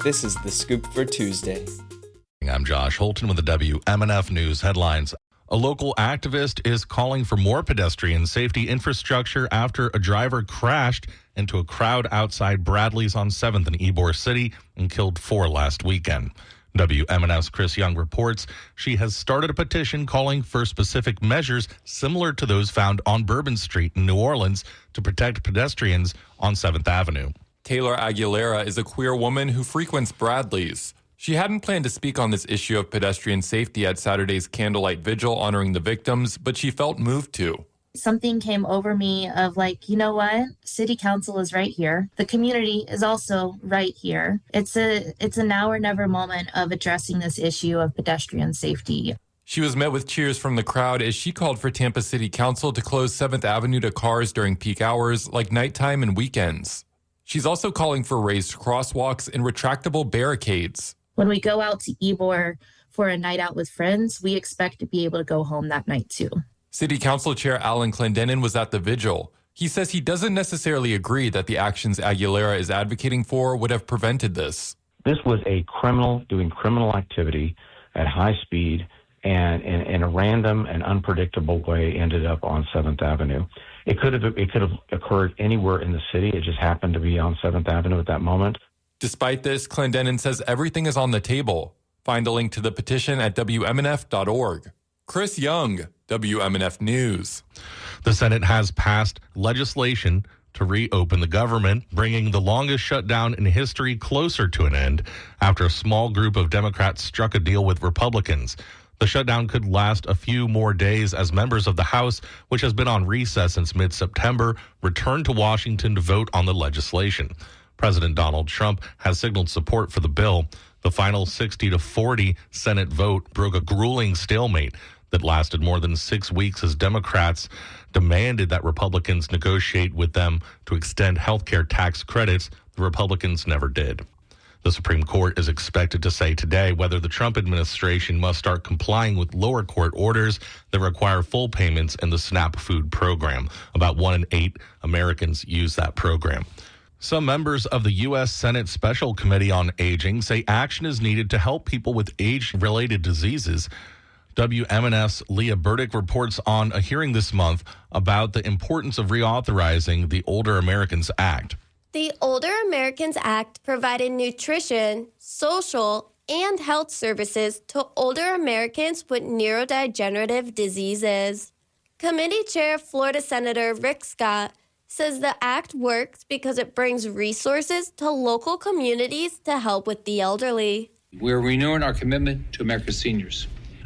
This is The Scoop for Tuesday. I'm Josh Holton with the WMNF News headlines. A local activist is calling for more pedestrian safety infrastructure after a driver crashed into a crowd outside Bradley's on 7th in Ybor City and killed 4 last weekend. WMNF's Chris Young reports she has started a petition calling for specific measures similar to those found on Bourbon Street in New Orleans to protect pedestrians on 7th Avenue. Taylor Aguilera is a queer woman who frequents Bradley's. She hadn't planned to speak on this issue of pedestrian safety at Saturday's candlelight vigil honoring the victims, but she felt moved to. Something came over me of like, you know what? City council is right here. The community is also right here. It's a now or never moment of addressing this issue of pedestrian safety. She was met with cheers from the crowd as she called for Tampa City Council to close 7th Avenue to cars during peak hours like nighttime and weekends. She's also calling for raised crosswalks and retractable barricades. When we go out to Ybor for a night out with friends, we expect to be able to go home that night too. City Council Chair Alan Clendenin was at the vigil. He says he doesn't necessarily agree that the actions Aguilera is advocating for would have prevented this. This was a criminal doing criminal activity at high speed and in a random and unpredictable way ended up on 7th Avenue. It could have occurred anywhere in the city. It just happened to be on 7th Avenue at that moment. Despite this, Clendenin says everything is on the table. Find a link to the petition at WMNF.org. Chris Young, WMNF News. The Senate has passed legislation to reopen the government, bringing the longest shutdown in history closer to an end after a small group of Democrats struck a deal with Republicans. The shutdown could last a few more days as members of the House, which has been on recess since mid-September, return to Washington to vote on the legislation. President Donald Trump has signaled support for the bill. The final 60-40 Senate vote broke a grueling stalemate that lasted more than 6 weeks as Democrats demanded that Republicans negotiate with them to extend health care tax credits. The Republicans never did. The Supreme Court is expected to say today whether the Trump administration must start complying with lower court orders that require full payments in the SNAP food program. About 1 in 8 Americans use that program. Some members of the U.S. Senate Special Committee on Aging say action is needed to help people with age-related diseases. WMNF's Leah Burdick reports on a hearing this month about the importance of reauthorizing the Older Americans Act. The Older Americans Act provided nutrition, social, and health services to older Americans with neurodegenerative diseases. Committee Chair Florida Senator Rick Scott says the act works because it brings resources to local communities to help with the elderly. We're renewing our commitment to America's seniors.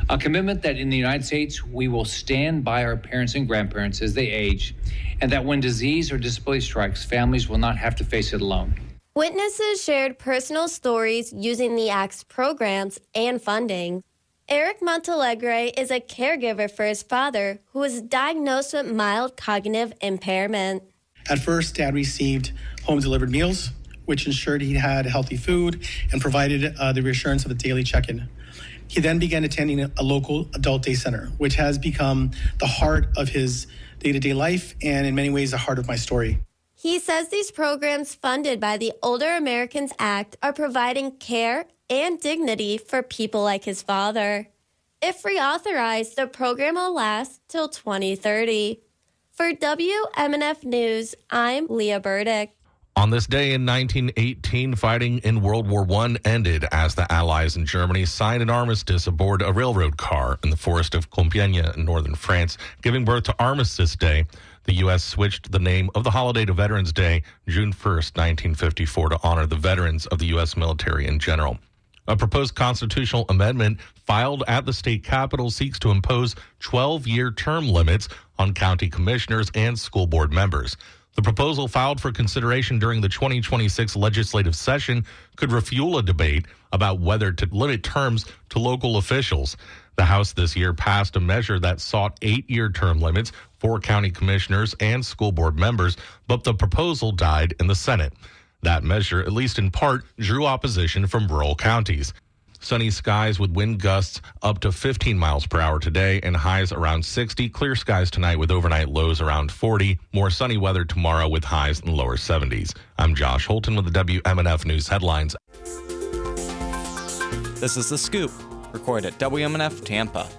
A commitment that in the United States, we will stand by our parents and grandparents as they age, and that when disease or disability strikes, families will not have to face it alone. Witnesses shared personal stories using the Act's programs and funding. Eric Montalegre is a caregiver for his father, who was diagnosed with mild cognitive impairment. At first, Dad received home-delivered meals, which ensured he had healthy food and provided the reassurance of a daily check-in. He then began attending a local adult day center, which has become the heart of his day-to-day life and in many ways the heart of my story. He says these programs funded by the Older Americans Act are providing care and dignity for people like his father. If reauthorized, the program will last till 2030. For WMNF News, I'm Leah Burdick. On this day in 1918, fighting in World War I ended as the Allies in Germany signed an armistice aboard a railroad car in the forest of Compiègne in northern France, giving birth to Armistice Day. The U.S. switched the name of the holiday to Veterans Day, June 1st, 1954, to honor the veterans of the U.S. military in general. A proposed constitutional amendment filed at the state capitol seeks to impose 12-year term limits on county commissioners and school board members. The proposal filed for consideration during the 2026 legislative session could refuel a debate about whether to limit terms to local officials. The House this year passed a measure that sought 8-year term limits for county commissioners and school board members, but the proposal died in the Senate. That measure, at least in part, drew opposition from rural counties. Sunny skies with wind gusts up to 15 miles per hour today and highs around 60. Clear skies tonight with overnight lows around 40. More sunny weather tomorrow with highs in the lower 70s. I'm Josh Holton with the WMNF News headlines. This is The Scoop, recorded at WMNF Tampa.